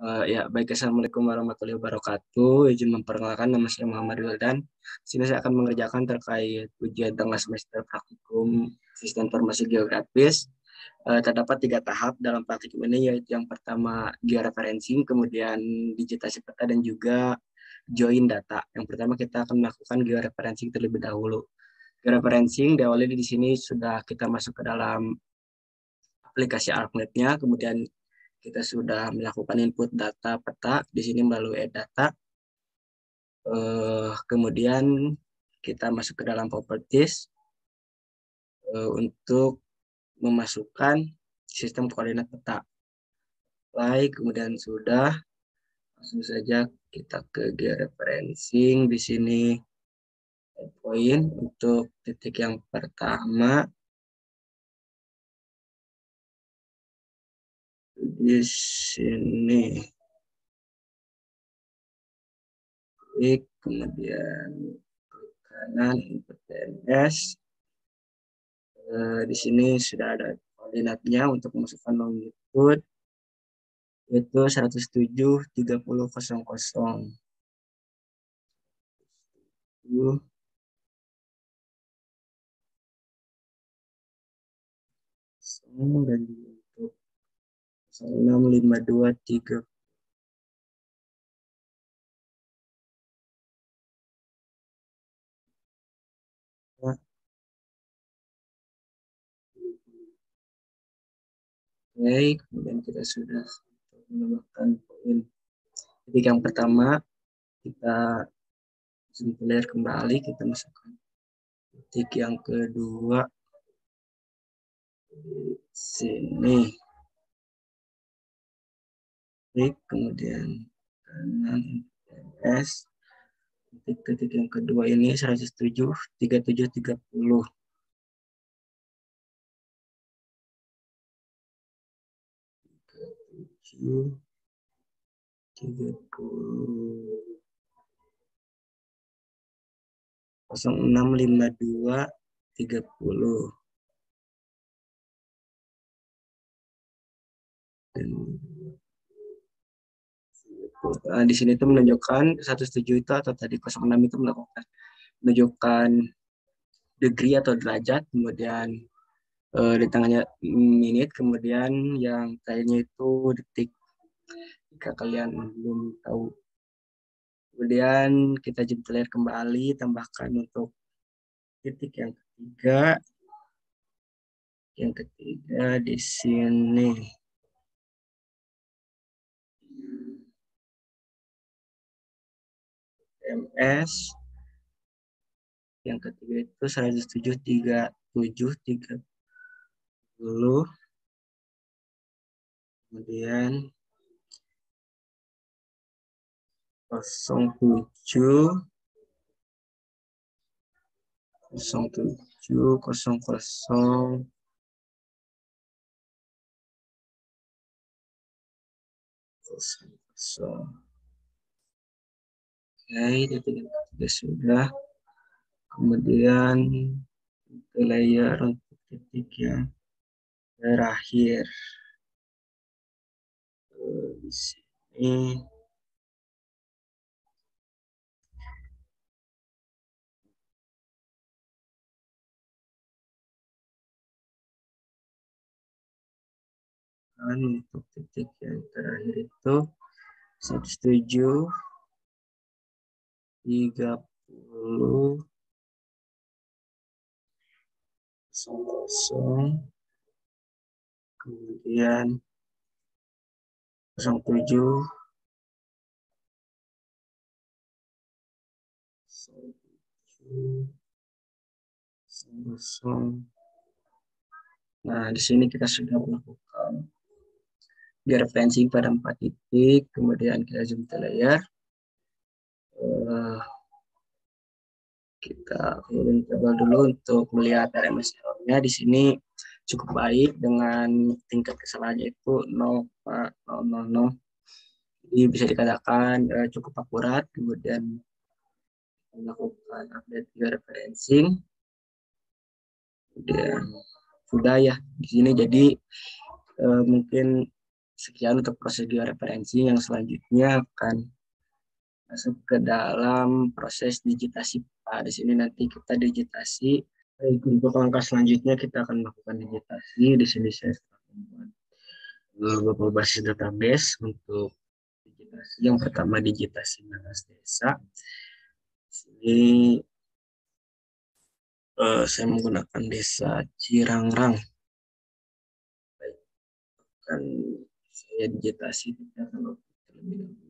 Ya, baik. Assalamualaikum warahmatullahi wabarakatuh. Izin memperkenalkan, nama saya Muhammad Wildan. Di sini saya akan mengerjakan terkait ujian tengah semester praktikum Sistem Informasi Geografis. Terdapat 3 tahap dalam praktikum ini, yaitu yang pertama georeferencing, kemudian digitasi peta, dan juga join data. Yang pertama kita akan melakukan georeferencing terlebih dahulu. Georeferencing diawali di sini sudah kita masuk ke dalam aplikasi ArcMap-nya, kemudian kita sudah melakukan input data peta di sini melalui e-data. Kemudian kita masuk ke dalam properties untuk memasukkan sistem koordinat peta. Baik, kemudian sudah, langsung saja kita ke georeferencing. Di sini poin untuk titik yang pertama. Di sini klik, kemudian klik kanan input TMS. Di sini sudah ada koordinatnya untuk memasukkan longitude, yaitu 107,30,00. Dan untuk 065230. Oke, kemudian kita sudah menambahkan poin titik yang pertama. Kita simplier kembali, kita masukkan titik yang kedua di sini. Klik, kemudian kanan S. Titik yang kedua ini 107,37,30. Kosong 065230. Di sini itu menunjukkan 17 itu, atau tadi 06 itu menunjukkan degree atau derajat, kemudian di tengahnya menit, kemudian yang terakhirnya itu detik, jika kalian belum tahu. Kemudian kita jemput kembali, tambahkan untuk titik yang ketiga. Yang ketiga di sini. MS. Yang ketiga itu 107,37,30. Kemudian 07,00. Oke, titik yang ketiga sudah. Kemudian ke layer untuk titik yang terakhir. Di sini untuk titik yang terakhir itu 107,30,00. Kemudian 07. Nah, di sini kita sudah melakukan georeferencing pada 4 titik, kemudian kita zoom to layer. Kita coba dulu untuk melihat RMS error-nya. Di sini cukup baik dengan tingkat kesalahannya itu 0,000. Jadi bisa dikatakan cukup akurat. Kemudian melakukan update georeferencing. Kemudian sudah ya di sini. Jadi mungkin Sekian untuk prosedur referensi, yang selanjutnya akan masuk ke dalam proses digitasi. Nah, di sini nanti kita digitasi. Baik, untuk langkah selanjutnya kita akan melakukan digitasi. Di sini saya telah membuat beberapa basis database untuk digitasi. Yang pertama digitasi batas desa. Di sini saya menggunakan desa Cirangrang. Baik, kan saya digitasi kita akan terlebih dahulu.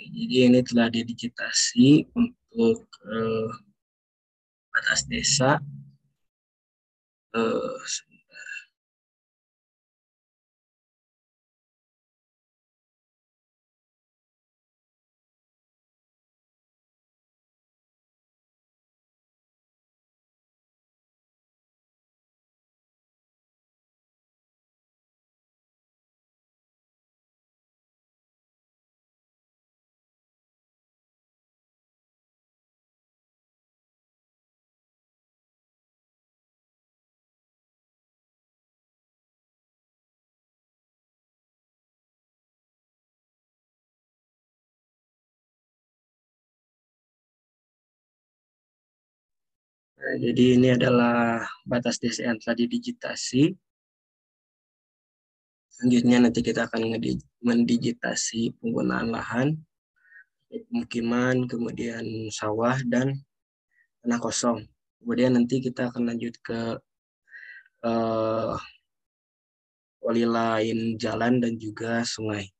Jadi ini telah didigitasi untuk batas desa. Eh, jadi ini adalah batas desa yang telah didigitasi. Selanjutnya nanti kita akan mendigitasi penggunaan lahan, pemukiman, kemudian sawah, dan tanah kosong. Kemudian nanti kita akan lanjut ke eh, wali lain jalan dan juga sungai.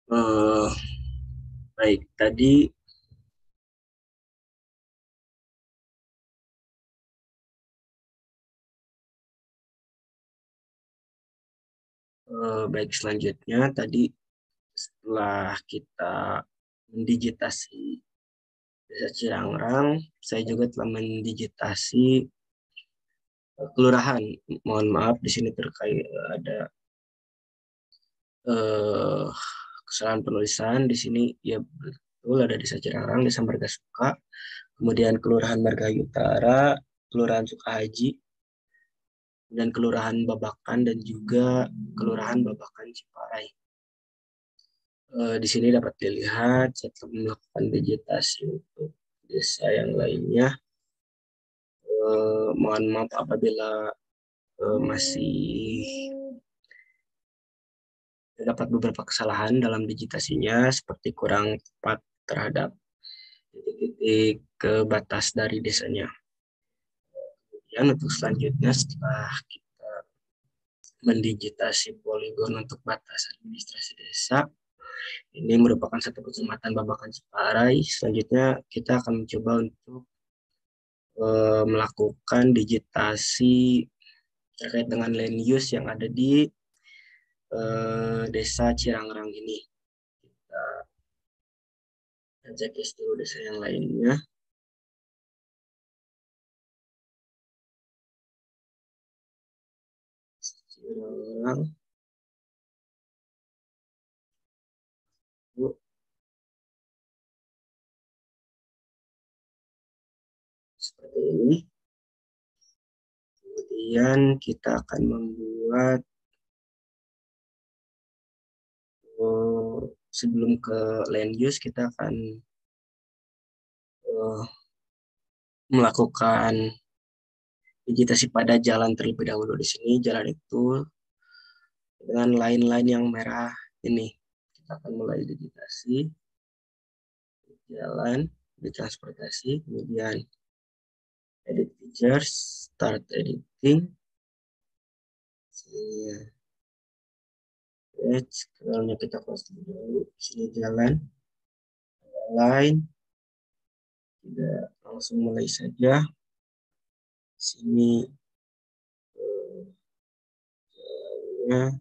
Eh, Baik, tadi baik selanjutnya tadi setelah kita mendigitasi desa Cirangrang, saya juga telah mendigitasi kelurahan. Mohon maaf di sini terkait ada eh, kesalahan penulisan. Di sini ya betul ada desa Cirangrang, desa Margasuka, kemudian kelurahan Margahayu Utara, kelurahan Sukahaji, dan kelurahan Babakan, dan juga kelurahan Babakan Ciparai. Di sini dapat dilihat setelah melakukan vegetasi untuk desa yang lainnya. Mohon maaf apabila masih terdapat beberapa kesalahan dalam digitasinya, seperti kurang tepat terhadap titik-titik ke batas dari desanya. Kemudian untuk selanjutnya setelah kita mendigitasi poligon untuk batas administrasi desa, ini merupakan satu kecamatan Babakan Ciparai. Selanjutnya kita akan mencoba untuk melakukan digitasi terkait dengan land use yang ada di desa Cirangrang ini. Kita cek dulu desa yang lainnya. Cirangrang. Seperti ini. Kemudian kita akan membuat sebelum ke land use kita akan melakukan vegetasi pada jalan terlebih dahulu. Di sini jalan itu dengan line-line yang merah ini. Kita akan mulai vegetasi jalan di transportasi, kemudian edit features, start editing. Sini scrollnya kita close dulu. Sini jalan line, tidak langsung mulai saja. Sini jalannya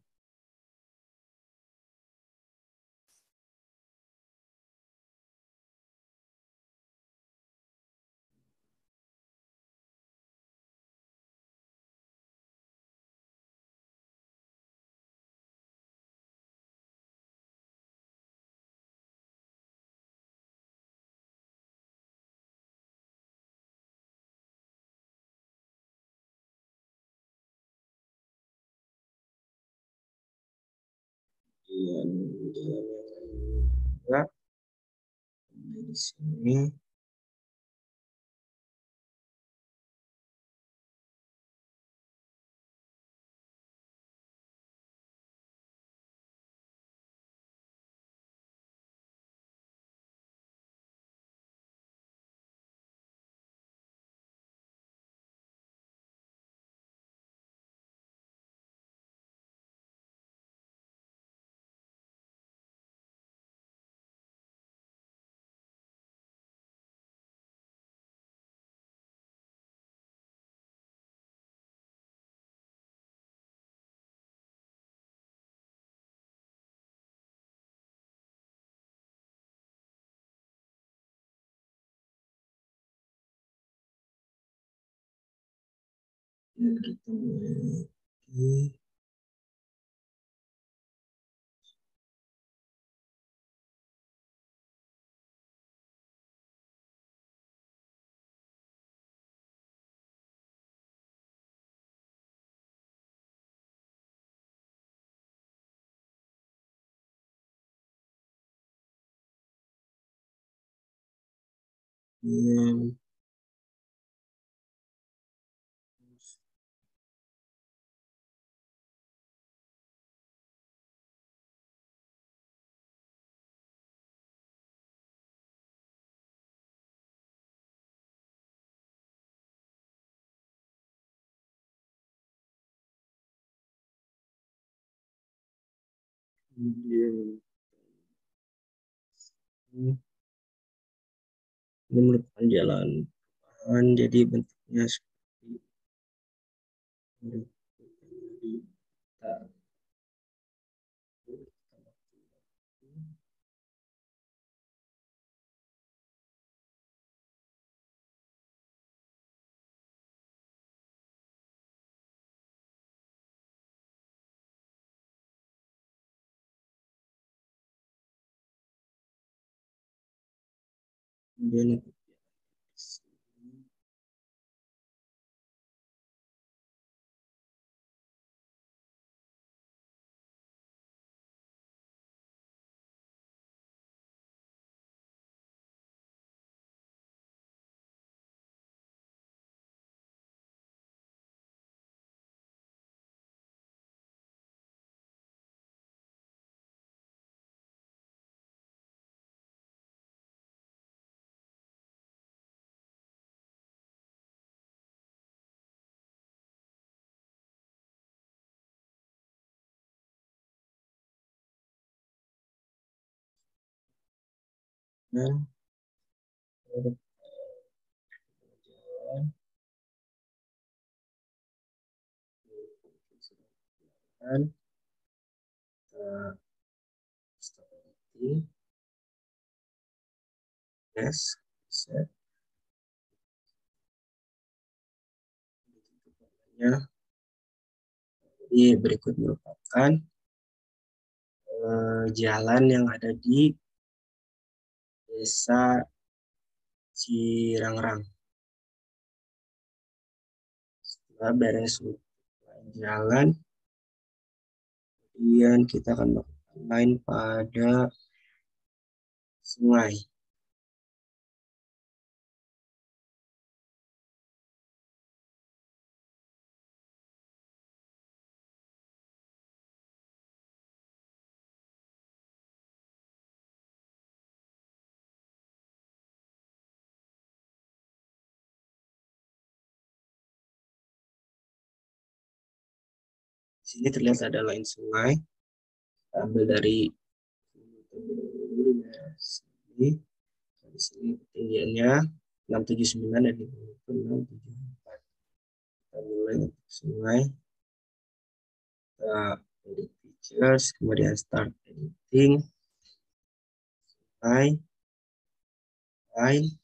jalan jalan yang di sini. Dan kita mulai lagi. Kemudian kemudian ini merupakan jalan perubahan, jadi bentuknya seperti ini. Kemudian jalan Dan stop editing. Yes, set. Jadi berikut merupakan jalan yang ada di Desa Cirangrang. Setelah beres jalan, kemudian kita akan melakukan line pada sungai. Di sini terlihat ada line sungai. Kita ambil dari sini. Di sini ketinggiannya 679 dan di bawah itu 674. Kita mulai untuk sungai. Kita edit pictures, kemudian start editing. Sungai, line.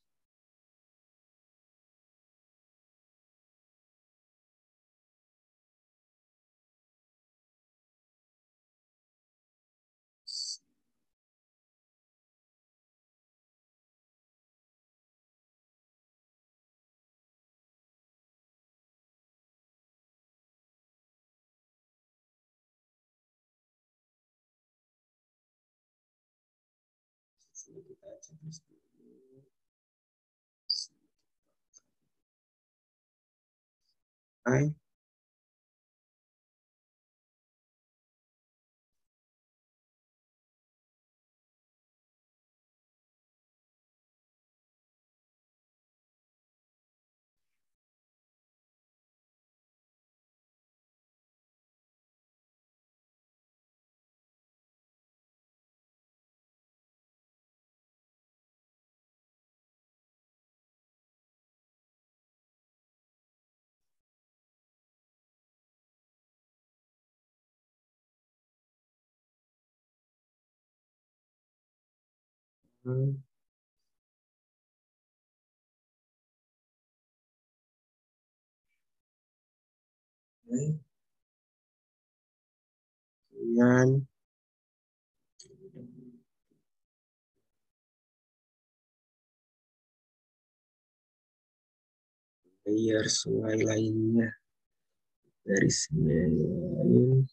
Sini kita checklist dulu. Sungai. Hmm, oke. Kemudian layer sungai lainnya dari sungai lain.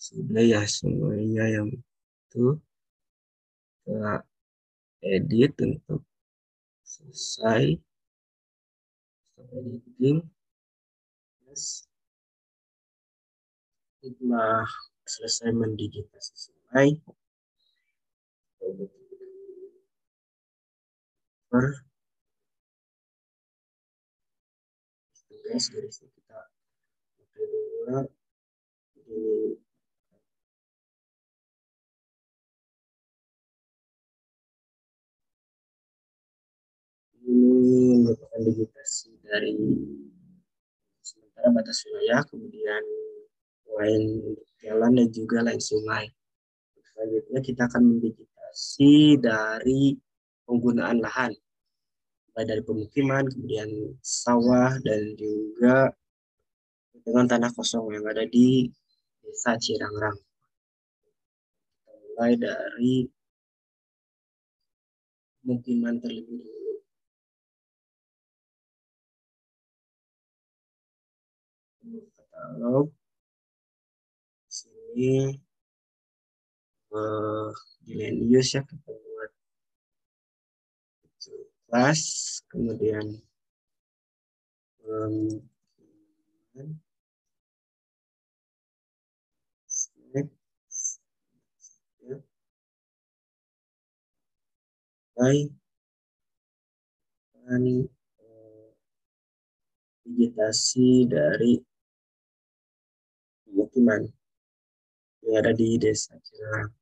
Sudah ya semuanya yang itu kita edit untuk selesai. Stop editing. Yes. Setelah selesai mendigitasi sungai, guys, dari sini kita pakai dulu ini merupakan digitasi dari sementara batas wilayah, kemudian lain jalan dan juga lain sungai. Selanjutnya kita akan mendigitasi dari penggunaan lahan, mulai dari pemukiman, kemudian sawah, dan juga dengan tanah kosong yang ada di Desa Cirangrang. Kita mulai dari pemukiman terlebih dahulu. Katalog sini di land use ya, kita buat kelas, kemudian baik dan digitasi dari pemukiman yang ada di Desa Cirangrang.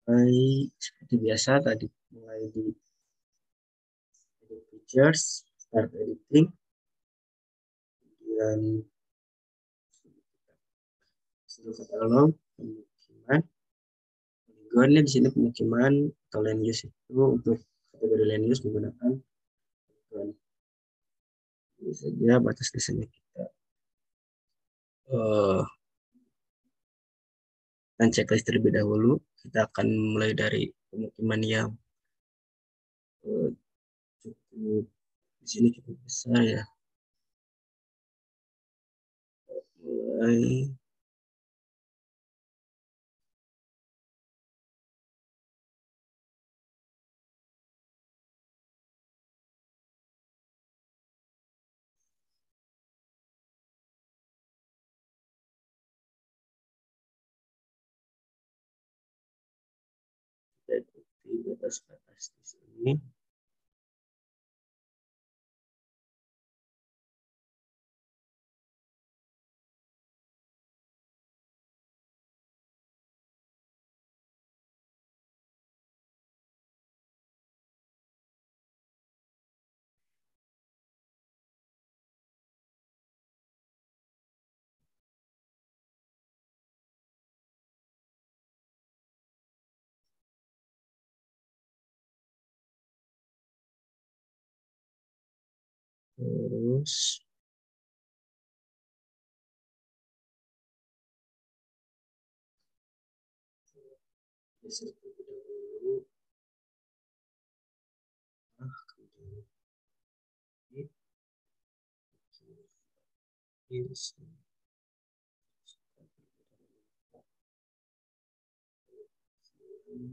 Mulai seperti biasa tadi, mulai di edit pictures, start editing, kemudian sudah katalog, pemukiman, polygonnya di sini pemukiman atau land use itu untuk kategori land use menggunakan polygon. Ini saja batas di sini kita dan checklist terlebih dahulu. Kita akan mulai dari pemukiman yang eh, cukup di sini cukup besar ya. Mulai dari batas-batas di sini. Terus geser terlebih dahulu. Kemudian ini geser lagi.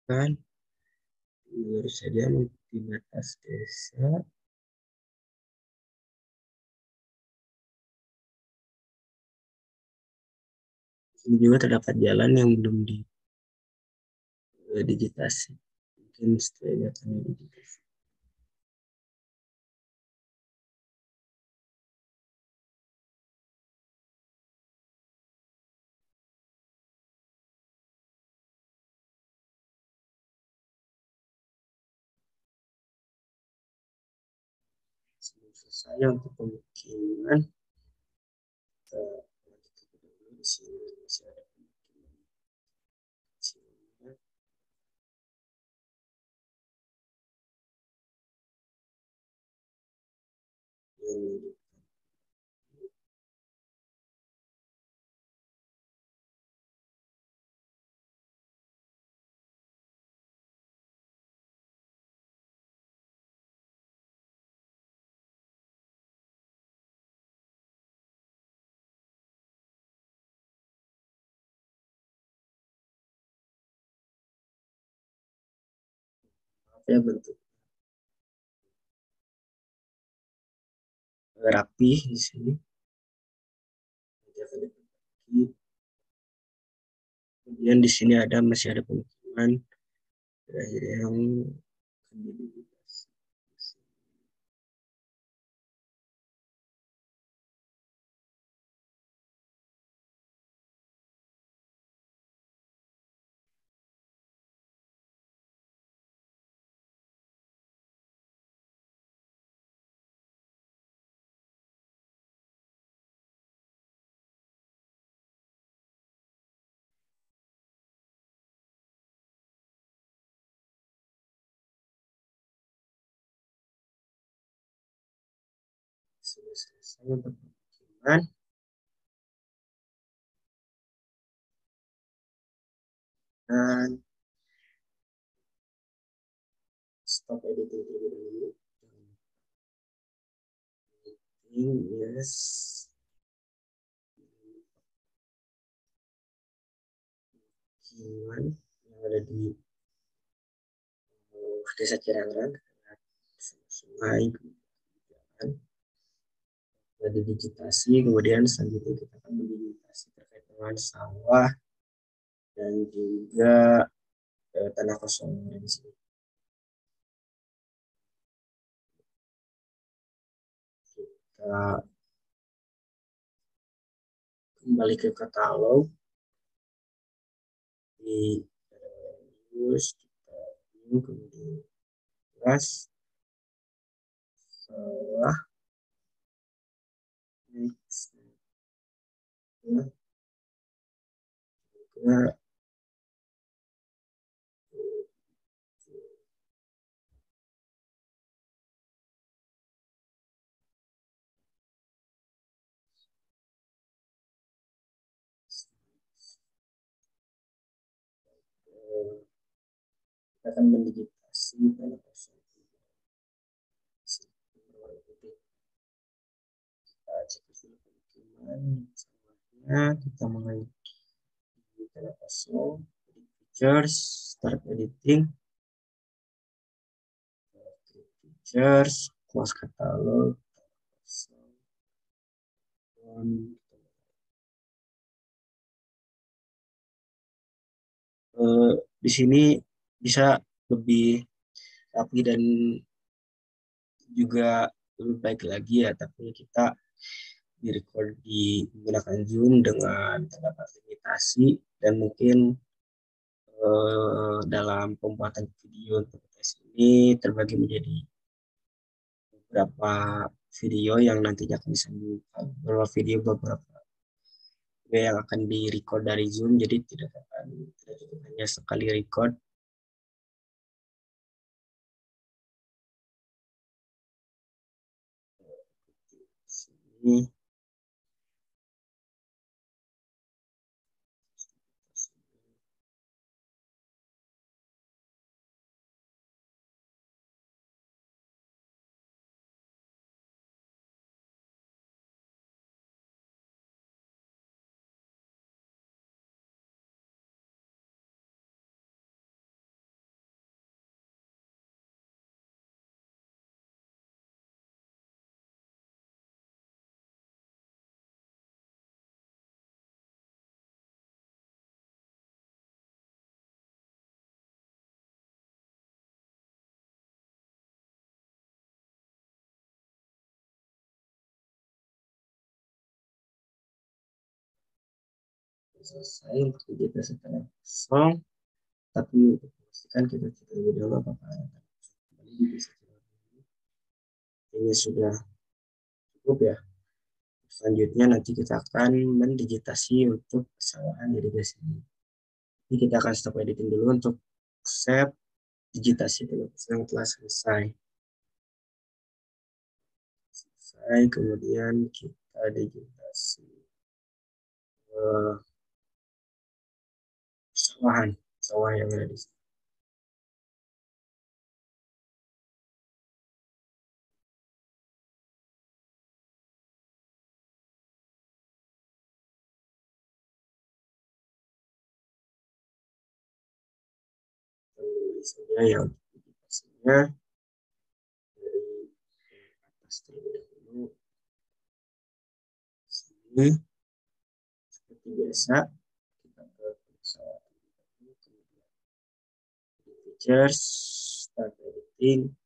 Kan lurus saja di batas desa. Ini juga terdapat jalan yang belum digitasi. Mungkin setelah akan digitasi. Sebelum selesai untuk pemukiman, kita lanjutkan dulu di sini masih ada pemukiman kecilnya. Yang ya bentuk rapi di sini. Nanti akan dibagi. Kemudian di sini masih ada pemukiman terakhir yang akan digitasi. sudah selesai untuk pemukiman. Dan stop editing terlebih dahulu. Yes. Pemukiman yang ada di Desa Cirangrang, sungai, kemudian digitasi, kemudian selanjutnya kita akan mendigitasi terkait dengan sawah dan juga tanah kosong di sini. Kita kembali ke katalog di use kita kemudian plus sawah next juga kita akan mendigitasi tanah kosong. Kita cek dulu pemukiman sawahnya, kita mengenai tanah kosong, features, start editing, features, close catalog, di sini bisa lebih rapi dan juga lebih baik lagi ya, tapi kita direcord menggunakan Zoom dengan terdapat limitasi dan mungkin dalam pembuatan video untuk tes ini terbagi menjadi beberapa video yang nantinya akan disambungkan, beberapa video yang akan di-record dari Zoom, jadi tidak cukup hanya sekali record. Sini selesai untuk digitasi tanah kosong, tapi untuk memastikan kita cek lebih dahulu apakah ada kembali di desa ini sudah cukup ya. Selanjutnya nanti kita akan mendigitasi untuk kesalahan irigasi ini. Jadi kita akan stop editing dulu untuk save digitasi dulu yang telah selesai. Kemudian kita digitasi sawah yang ada di sini. Saja yang digitasinya dari atas terlebih dahulu. Sini seperti biasa kita ke pesawat features, start editing,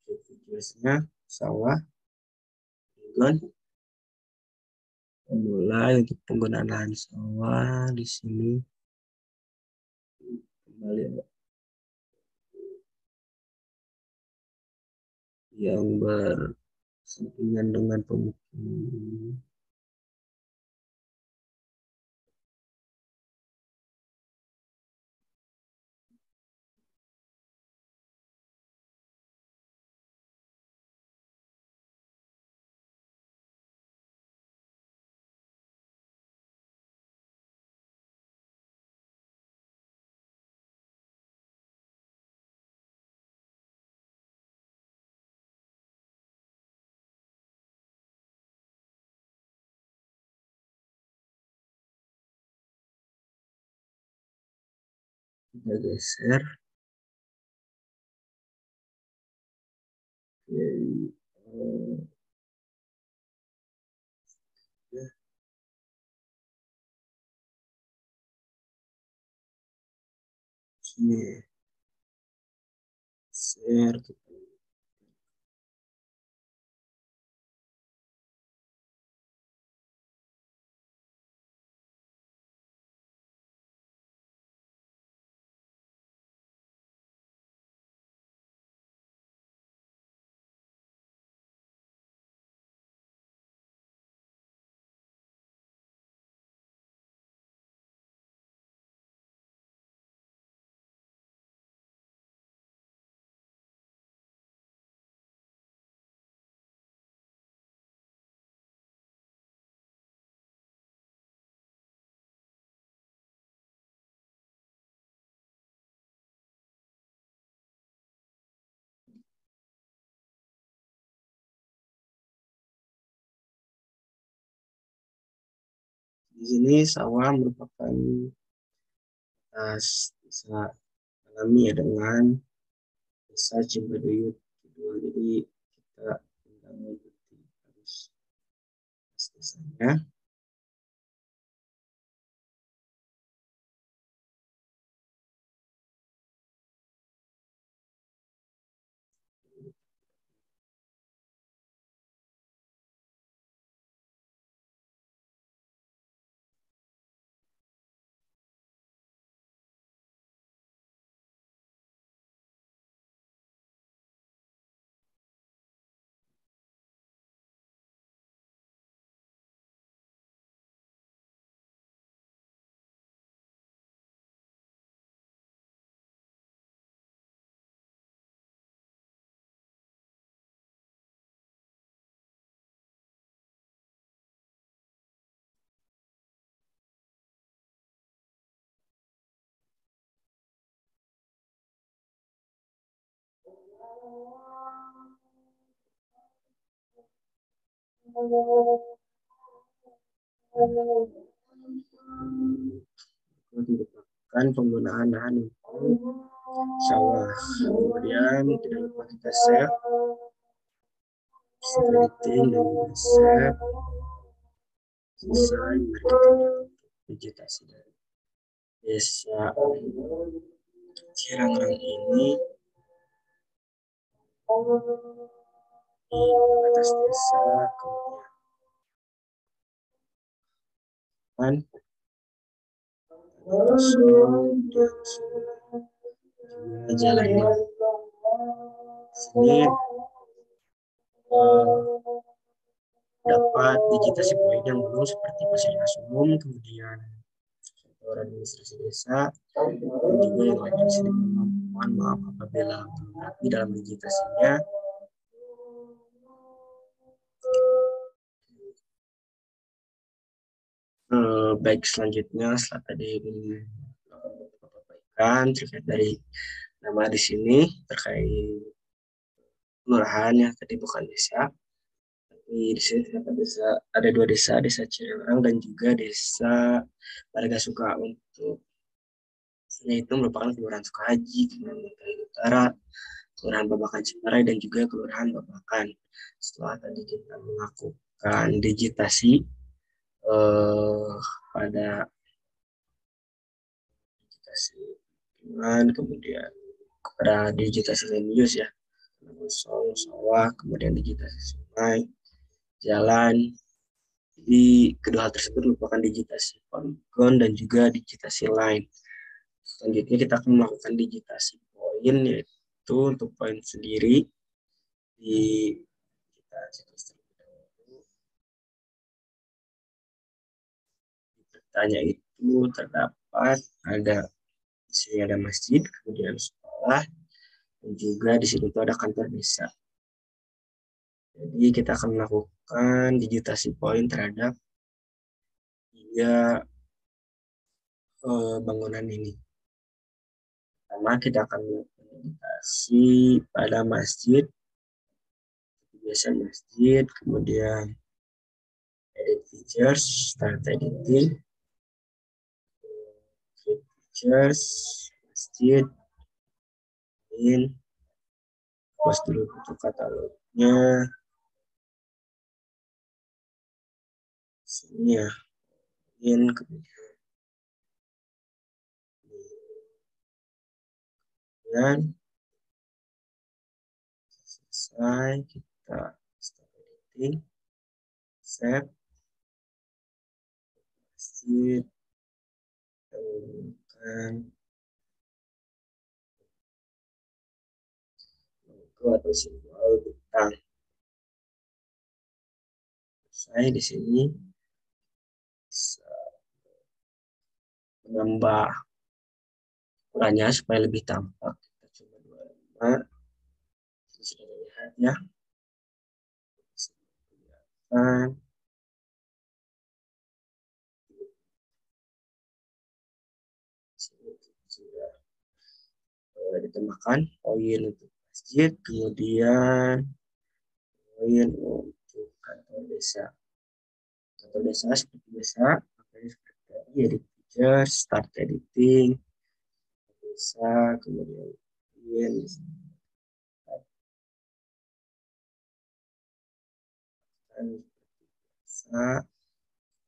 featuresnya sawah, mulai untuk penggunaan lahan sawah di sini kembali yang bersampingan dengan pemukiman. Kita geser. Oke. Ya, sini. Share. Di sini sawah merupakan desa alami ya dengan desa Cimbaduyut gitu. Jadi kita tinggal mengikuti harus desanya. Merupakan penggunaan lahan untuk sawah. Kemudian tidak lupa kita save security dan juga save selesai. Mari kita lihat vegetasi dari desa Cirangrang ini di atas desa, kemudian kosong dan jalannya sini dapat digitasi poin yang belum seperti fasilitas umum, kemudian sektor administrasi desa, dan juga yang lain di sini. Mohon maaf apabila belum rapi dalam digitasinya. Baik, selanjutnya setelah tadi perbaikan terkait dari nama di sini terkait kelurahan ya, tadi bukan desa. Tapi di sini terdapat desa, ada dua desa, desa Cireurang dan juga desa Margasuka. Untuk itu merupakan kelurahan Sukahaji, kelurahan Bangkai Utara, kelurahan Babakan Ciparai, dan juga kelurahan Babakan. Setelah tadi kita melakukan digitasi eh, pada digitasi lingkungan, kemudian kepada digitasi land use ya, kosong, sawah, kemudian digitasi sungai, jalan. Jadi kedua hal tersebut merupakan digitasi poligon dan juga digitasi line. Selanjutnya kita akan melakukan digitasi poin, yaitu untuk poin sendiri di kita checklist terlebih dahulu. Di petanya itu terdapat di sini ada masjid, kemudian sekolah, dan juga di sini itu ada kantor desa. Jadi kita akan melakukan digitasi poin terhadap tiga bangunan ini. Pertama kita akan melakukan digitasi pada masjid, biasa masjid, kemudian edit features, start editing, create features, masjid. Close dulu untuk katalognya. Sini ya. Kemudian selesai, kita stop editing, save, masjid, temukan logo atau simbol bintang. Saya di sini bisa menambah ukurannya supaya lebih tampak. Kita coba 25. Ini sudah terlihat ya. Kelihatan. Sini sudah ditambahkan poin untuk masjid, kemudian poin untuk kantor desa. Kantor desa seperti biasa, seperti tadi, edit picture, start editing, desa, kemudian poin, dan bisa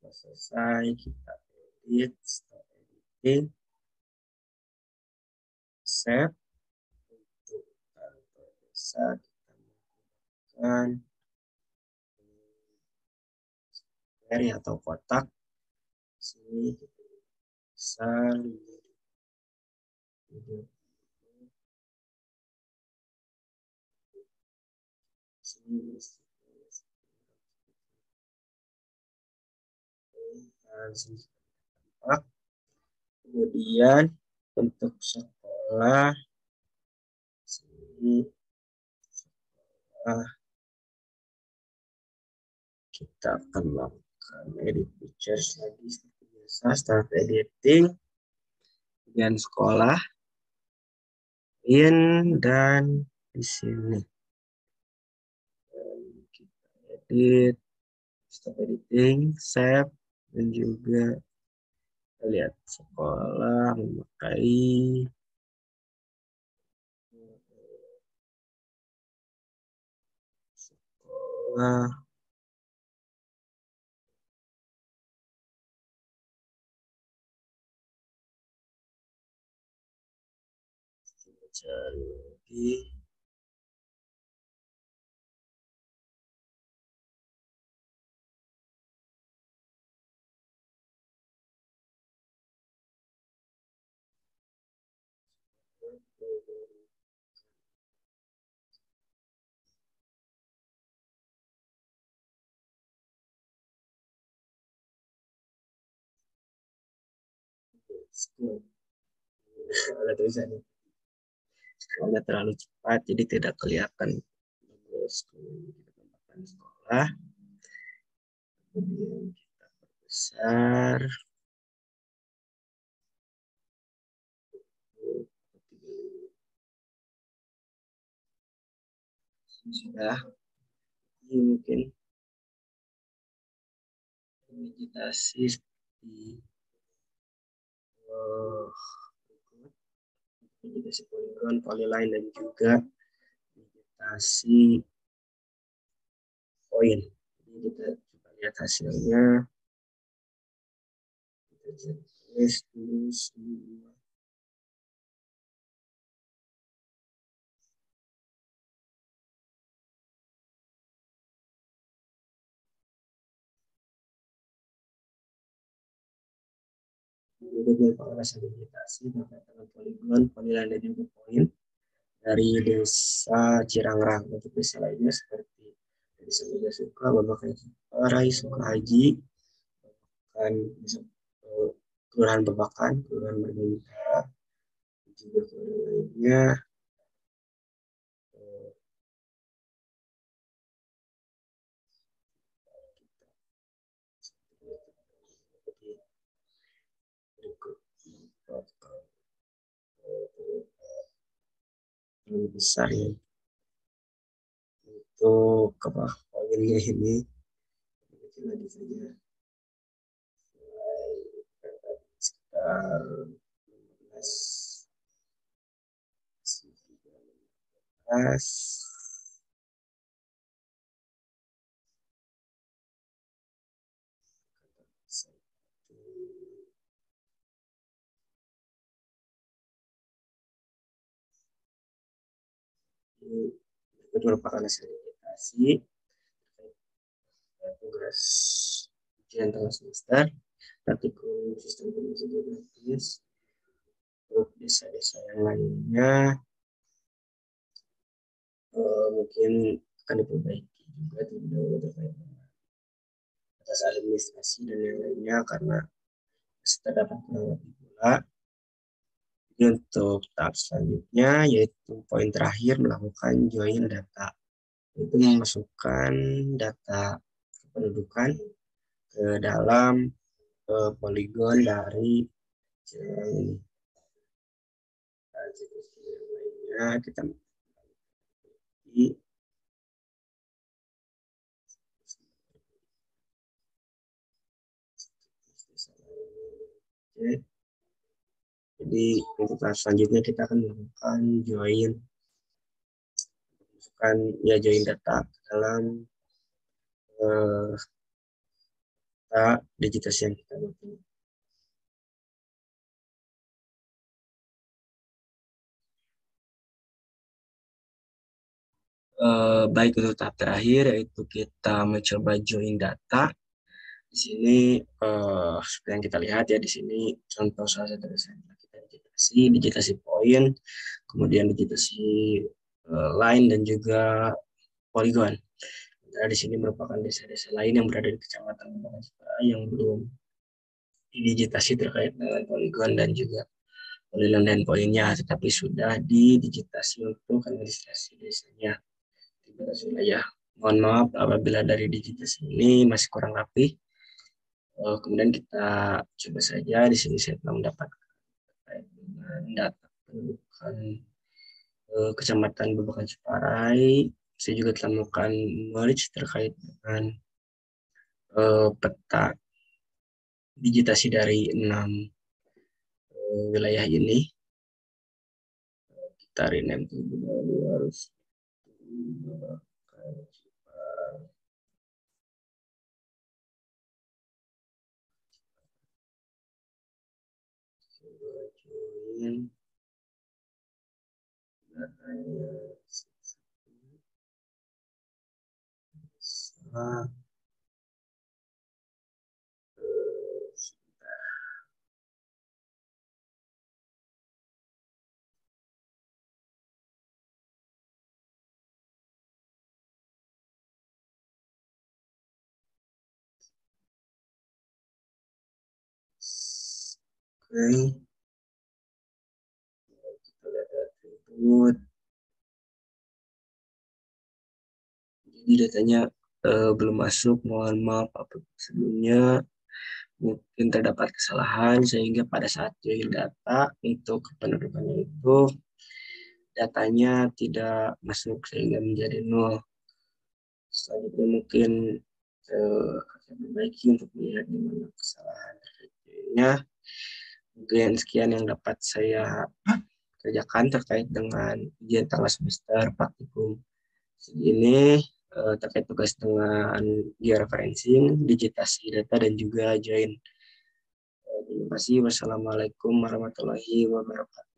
selesai, kita edit, start editing, save. Untuk kantor desa kita menggunakan square atau kotak. Sini kita bisa sini tampak. Kemudian untuk sekolah sini kita akan melakukan edit pictures lagi seperti biasa, start editing, kemudian sekolah, dan di sini kita edit, stop editing, save, dan juga kita lihat sekolah memakai sekolah cari lagi. Ada tulisannya. Soalnya terlalu cepat, jadi tidak kelihatan bagus. Kemudian sekolah, kemudian kita perbesar, sudah. Ini mungkin vegetasi seperti vegetasi poligon, polyline, dan juga vegetasi poin. Jadi kita coba lihat hasilnya. Kita tulis dulu semua. Kemudian pengawasan vegetasi terkait dengan poligon, polyline, dan juga poin dari desa Cirangrang. Untuk desa lainnya seperti desa Muda Suka, Babakan Rai, Sukahaji, kan Kelurahan Babakan, Kelurahan Merdeka Utara, juga kelurahan lainnya. Lebih besar ya untuk poinnya ini kecil lagi saja sekitar 15. Itu merupakan hasil digitasi tugas ujian tengah semester praktikum sistem informasi geografis. Untuk desa-desa yang lainnya mungkin akan diperbaiki juga terlebih dahulu terkait dengan atas administrasi dan yang lainnya karena masih terdapat kurang lebih pula. Jadi untuk tahap selanjutnya yaitu poin terakhir melakukan join data, itu memasukkan data kependudukan ke dalam poligon dari Cirebon ini. Lainnya kita di jadi untuk tahap selanjutnya kita akan melakukan join join data dalam data digitasi yang kita buat ini. Baik untuk tahap terakhir yaitu kita mencoba join data. Di sini seperti yang kita lihat ya, di sini contoh salah satu desainnya kita digitasi poin, kemudian digitasi line dan juga poligon. Nah, di sini merupakan desa-desa lain yang berada di Kecamatan Bangka yang belum didigitasi terkait dengan poligon dan juga poligon dan poinnya, tetapi sudah didigitasi untuk administrasi desanya di batas wilayah. Mohon maaf apabila dari digitasi ini masih kurang rapi. Kemudian kita coba saja. Di sini saya telah mendapatkan terkait dengan data pendudukan Kecamatan Babakan Ciparai. Saya juga telah melakukan merge terkait dengan peta digitasi dari 6 wilayah ini. Kita rename terlebih dahulu harus join datanya oke. Kita lihat atribut. Jadi datanya belum masuk, mohon maaf sebelumnya mungkin terdapat kesalahan sehingga pada saat join data untuk kependudukannya itu datanya tidak masuk sehingga menjadi nol. Selanjutnya mungkin akan perbaiki untuk melihat di mana kesalahan terjadinya. Mungkin sekian yang dapat saya kerjakan terkait dengan ujian tengah semester praktikum ini terkait tugas dengan georeferencing, digitasi data dan juga join. Terima kasih. Wassalamualaikum warahmatullahi wabarakatuh.